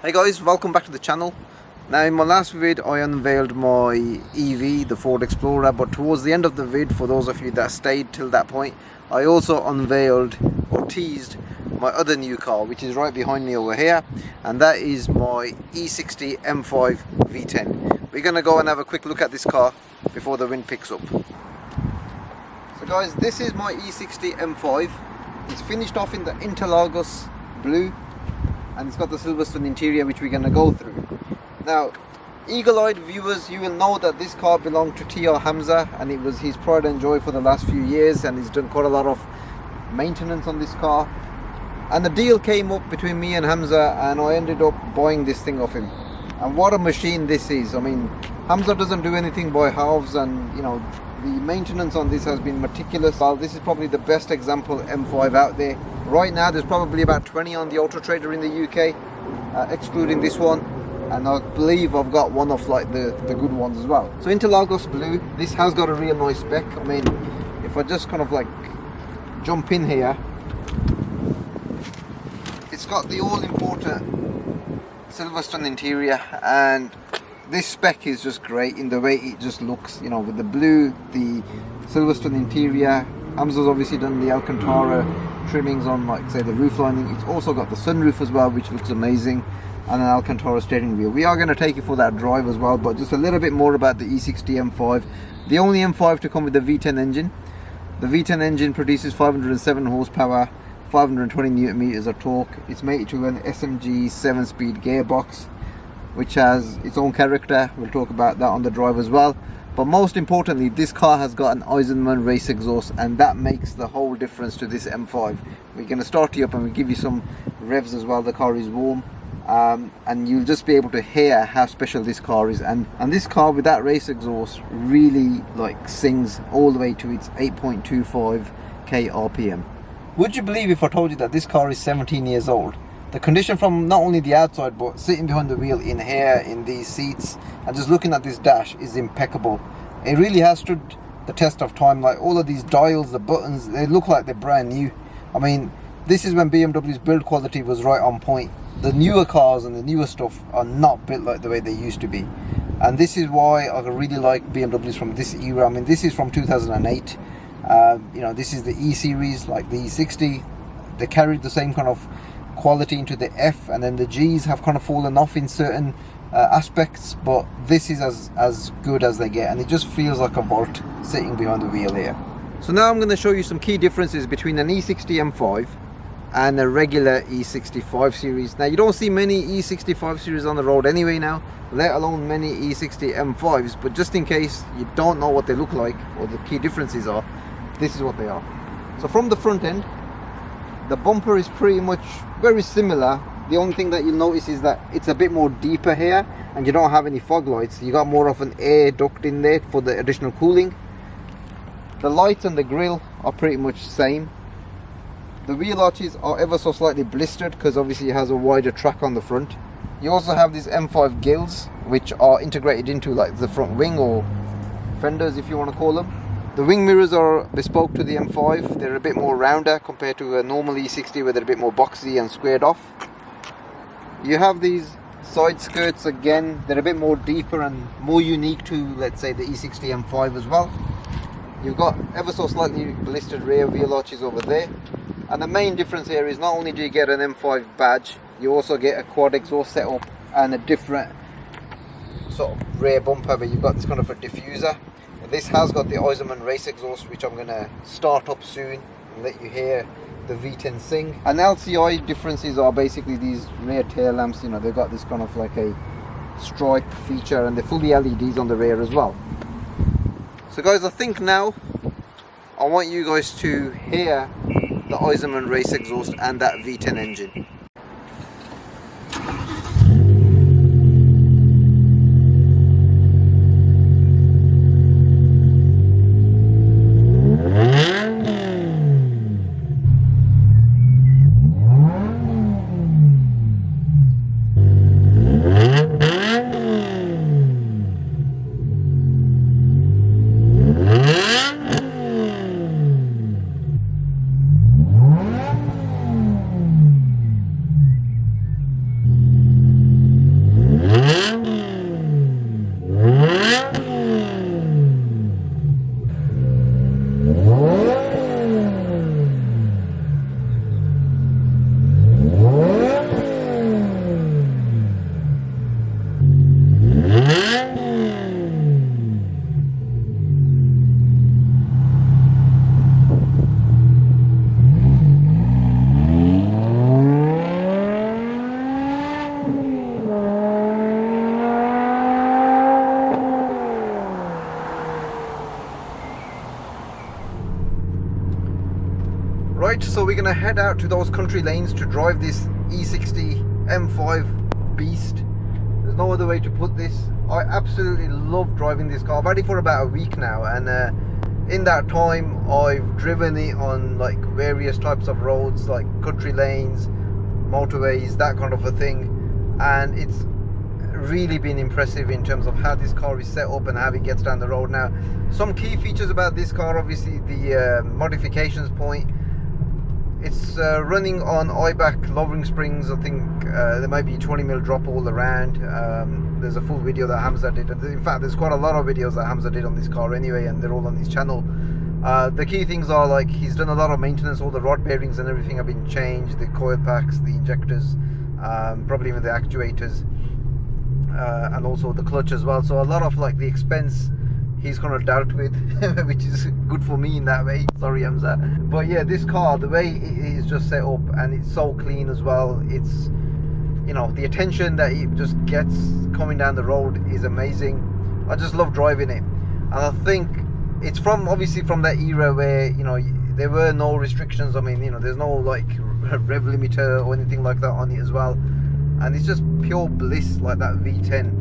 Hey guys, welcome back to the channel. Now in my last vid I unveiled my EV, the Ford Explorer, but towards the end of the vid, for those of you that stayed till that point, I also unveiled or teased my other new car, which is right behind me over here, and that is my E60 M5 V10. We're going to go and have a quick look at this car before the wind picks up. So guys, this is my E60 M5. It's finished off in the Interlagos blue, and it's got the Silverstone interior, which we're going to go through. Now, eagle-eyed viewers, you will know that this car belonged to TR Hamza, and it was his pride and joy for the last few years, and he's done quite a lot of maintenance on this car. And the deal came up between me and Hamza, and I ended up buying this thing off him. And what a machine this is. I mean, Hamza doesn't do anything by halves, and you know, the maintenance on this has been meticulous. Well, this is probably the best example M5 out there. Right now there's probably about 20 on the Auto Trader in the UK, excluding this one, and I believe I've got one of like the good ones as well. So Interlagos blue, this has got a real nice spec. I mean, if I just kind of like jump in here, it's got the all important Silverstone interior, and this spec is just great in the way it just looks, you know, with the blue, the Silverstone interior. Hamza's obviously done the Alcantara trimmings on, like say, the roof lining. It's also got the sunroof as well, which looks amazing, and an Alcantara steering wheel. We are going to take it for that drive as well, but just a little bit more about the E60 M5. The only M5 to come with the V10 engine. The V10 engine produces 507 horsepower, 520 newton meters of torque. It's mated to an SMG 7-speed gearbox, which has its own character. We'll talk about that on the drive as well. But most importantly, this car has got an Eisenman race exhaust, and that makes the whole difference to this M5. We're going to start you up and we'll give you some revs as well. The car is warm, and you'll just be able to hear how special this car is. And this car with that race exhaust really like sings all the way to its 8.25k RPM. Would you believe if I told you that this car is 17 years old? The condition from not only the outside, but sitting behind the wheel in here, in these seats, and just looking at this dash is impeccable. It really has stood the test of time. Like all of these dials, the buttons, they look like they're brand new. I mean, this is when BMW's build quality was right on point. The newer cars and the newer stuff are not built like the way they used to be. And this is why I really like BMWs from this era. I mean, this is from 2008. You know, this is the E series, like the E60. They carried the same kind of quality into the F, and then the G's have kind of fallen off in certain aspects, but this is as good as they get, and it just feels like a Volt sitting behind the wheel here. So now I'm going to show you some key differences between an E60 M5 and a regular E60 5 Series. Now, you don't see many E60 5 Series on the road anyway now, let alone many E60 M5s, but just in case you don't know what they look like or the key differences are, this is what they are. So from the front end, the bumper is pretty much very similar. The only thing that you'll notice is that it's a bit more deeper here, and you don't have any fog lights. You got more of an air duct in there for the additional cooling. The lights and the grille are pretty much the same. The wheel arches are ever so slightly blistered because obviously it has a wider track on the front. You also have these M5 gills, which are integrated into like the front wing, or fenders if you want to call them. The wing mirrors are bespoke to the M5. They're a bit more rounder compared to a normal E60 where they're a bit more boxy and squared off. You have these side skirts again. They're a bit more deeper and more unique to, let's say, the E60 M5 as well. You've got ever so slightly blistered rear wheel arches over there. And the main difference here is not only do you get an M5 badge, you also get a quad exhaust setup and a different sort of rear bumper where you've got this kind of a diffuser. This has got the Eisenman race exhaust, which I'm going to start up soon and let you hear the V10 sing. And LCI differences are basically these rear tail lamps. You know, they've got this kind of like a stripe feature, and they're fully LEDs on the rear as well. So guys, I think now I want you guys to hear the Eisenman race exhaust and that V10 engine. Right, so we're gonna head out to those country lanes to drive this E60 M5 beast. There's no other way to put this. I absolutely love driving this car. I've had it for about a week now, and in that time I've driven it on like various types of roads, like country lanes, motorways, that kind of a thing, and it's really been impressive in terms of how this car is set up and how it gets down the road. Now, some key features about this car, obviously the modifications point. It's running on IBAC lowering springs. I think there might be 20mm drop all around. There's a full video that Hamza did. In fact, there's quite a lot of videos that Hamza did on this car anyway, and they're all on his channel. The key things are, like, he's done a lot of maintenance. All the rod bearings and everything have been changed, the coil packs, the injectors, probably even the actuators, and also the clutch as well. So a lot of like the expense he's kind of dealt with, which is good for me in that way. Sorry, Hamza. But yeah, this car, the way it is just set up, and it's so clean as well. It's, you know, the attention that it just gets coming down the road is amazing. I just love driving it, and I think it's from, obviously from that era where, you know, there were no restrictions. I mean, you know, there's no like rev limiter or anything like that on it as well, and it's just pure bliss, like that V10.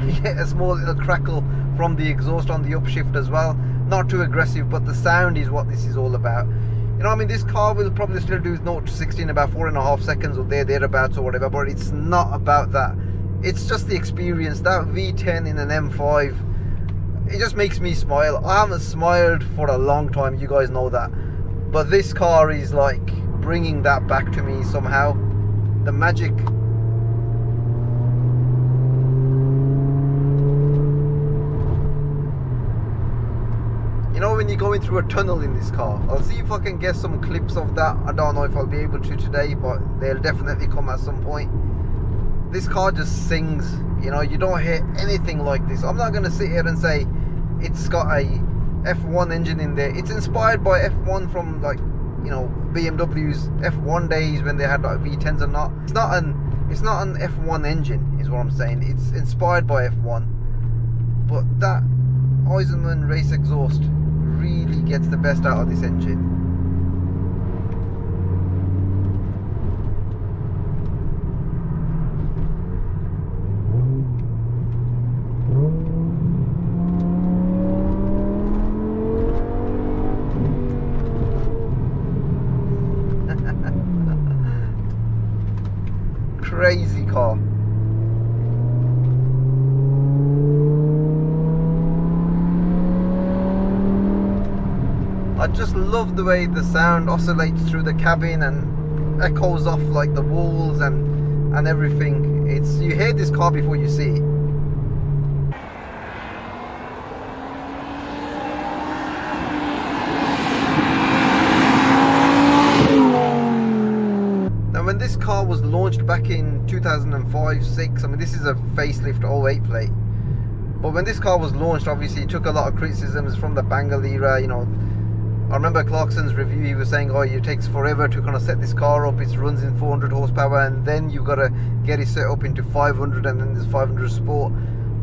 You get a small little crackle from the exhaust on the upshift as well. Not too aggressive, but the sound is what this is all about. You know, I mean, this car will probably still do 0 to 60 in about 4.5 seconds or thereabouts or whatever, but it's not about that. It's just the experience. That V10 in an M5, it just makes me smile. I haven't smiled for a long time, you guys know that, but this car is like bringing that back to me somehow. The magic. You know, when you're going through a tunnel in this car, I'll see if I can get some clips of that. I don't know if I'll be able to today, but they'll definitely come at some point. This car just sings. You know, you don't hear anything like this. I'm not going to sit here and say it's got a F1 engine in there. It's inspired by F1 from, like, you know, BMW's F1 days when they had like V10s and not. It's not an F1 engine, is what I'm saying. It's inspired by F1, but that Eisenman race exhaust really gets the best out of this engine. Crazy car. I just love the way the sound oscillates through the cabin and echoes off like the walls and everything. It's, you hear this car before you see it. Now, when this car was launched back in 2005-06, I mean, this is a facelift 08 plate, but when this car was launched, obviously it took a lot of criticisms from the Bangle era. You know, I remember Clarkson's review, he was saying, oh, it takes forever to kind of set this car up. It runs in 400 horsepower, and then you've got to get it set up into 500, and then there's 500 Sport.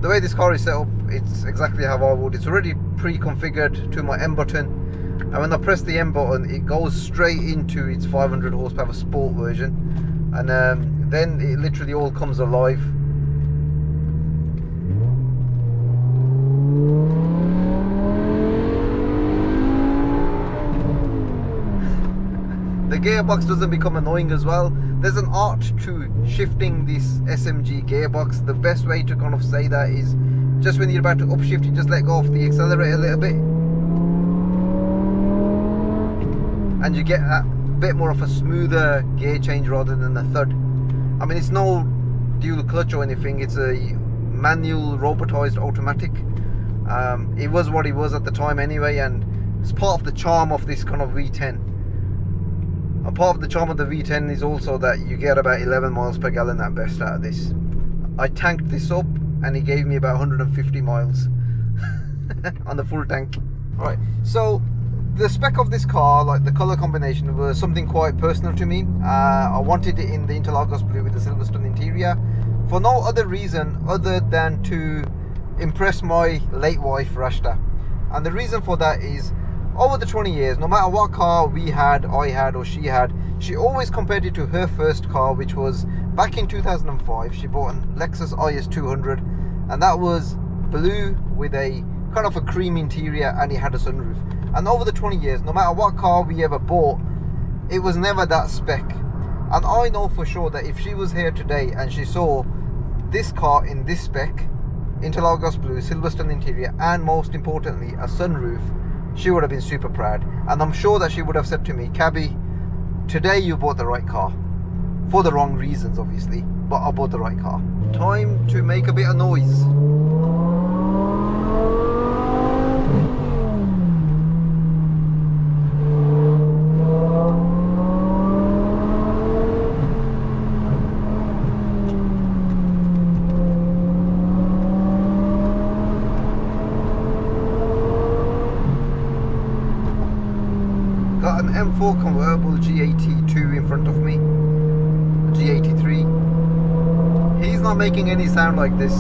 The way this car is set up, it's exactly how I would. It's already pre-configured to my M button, and when I press the M button, it goes straight into its 500 horsepower Sport version, and then it literally all comes alive. The gearbox doesn't become annoying as well. There's an art to shifting this SMG gearbox. The best way to kind of say that is just when you're about to upshift, you just let go of the accelerator a little bit, and you get a bit more of a smoother gear change rather than a thud. I mean, it's no dual clutch or anything. It's a manual robotized automatic. It was what it was at the time anyway, and it's part of the charm of this kind of V10. A part of the charm of the V10 is also that you get about 11 miles per gallon at best out of this. I tanked this up and it gave me about 150 miles on the full tank. Alright, so the spec of this car, like the colour combination, was something quite personal to me. I wanted it in the Interlagos blue with the Silverstone interior for no other reason other than to impress my late wife Rashta. And the reason for that is, over the 20 years, no matter what car we had, I had or she had, she always compared it to her first car, which was back in 2005. She bought a Lexus IS 200, and that was blue with a kind of a cream interior, and it had a sunroof. And over the 20 years, no matter what car we ever bought, it was never that spec. And I know for sure that if she was here today and she saw this car in this spec, Interlagos blue, Silverstone interior, and most importantly a sunroof, she would have been super proud. And I'm sure that she would have said to me, Cabby, today you bought the right car. For the wrong reasons obviously, but I bought the right car. Time to make a bit of noise. Got an M4 convertible G82 in front of me, a G83. He's not making any sound like this.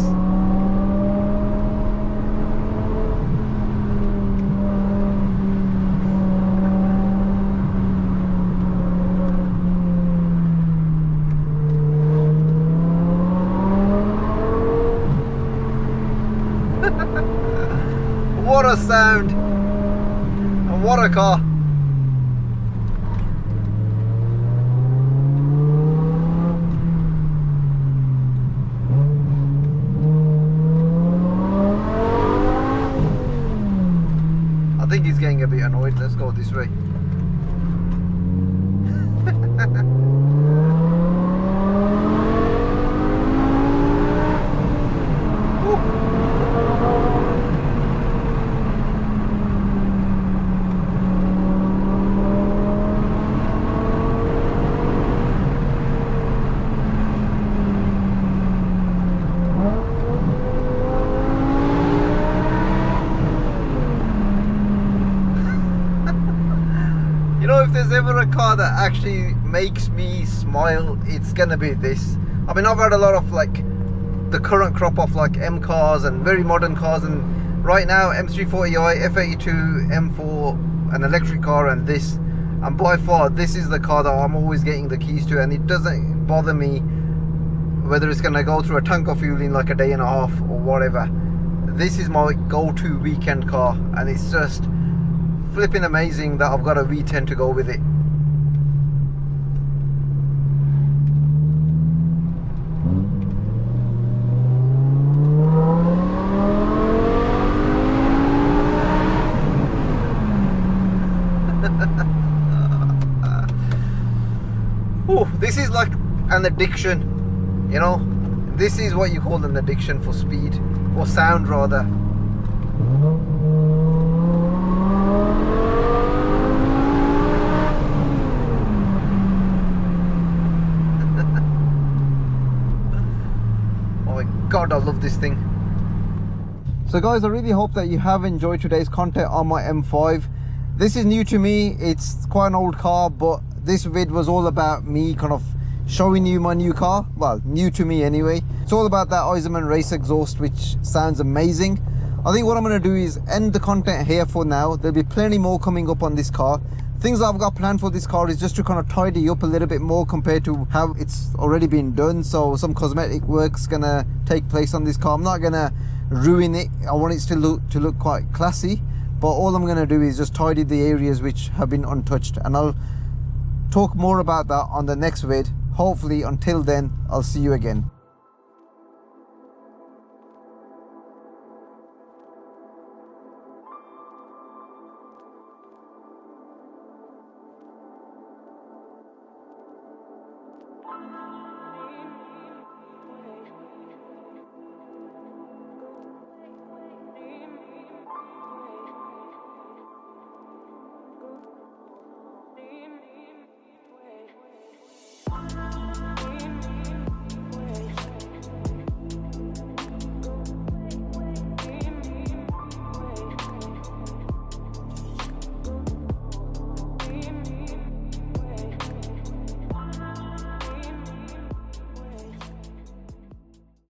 What a sound, and what a car. I think he's getting a bit annoyed. Let's go this way. You know, if there's ever a car that actually makes me smile, it's gonna be this. I mean, I've had a lot of like the current crop of like M cars and very modern cars, and right now M340i, F82, M4, an electric car, and this. And by far, this is the car that I'm always getting the keys to, and it doesn't bother me whether it's gonna go through a tank of fuel in like a day and a half or whatever. This is my go-to weekend car, and it's just flipping amazing that I've got a V10 to go with it. Ooh, this is like an addiction, you know. This is what you call an addiction for speed, or sound rather. God, I love this thing. So guys, I really hope that you have enjoyed today's content on my M5. This is new to me. It's quite an old car, but this vid was all about me kind of showing you my new car. Well, new to me anyway. It's all about that Eisenman race exhaust, which sounds amazing. I think what I'm going to do is end the content here for now. There'll be plenty more coming up on this car. Things I've got planned for this car is just to kind of tidy up a little bit more compared to how it's already been done. So some cosmetic work's gonna take place on this car. I'm not gonna ruin it. I want it to look quite classy, but all I'm gonna do is just tidy the areas which have been untouched, and I'll talk more about that on the next vid. Hopefully until then, I'll see you again.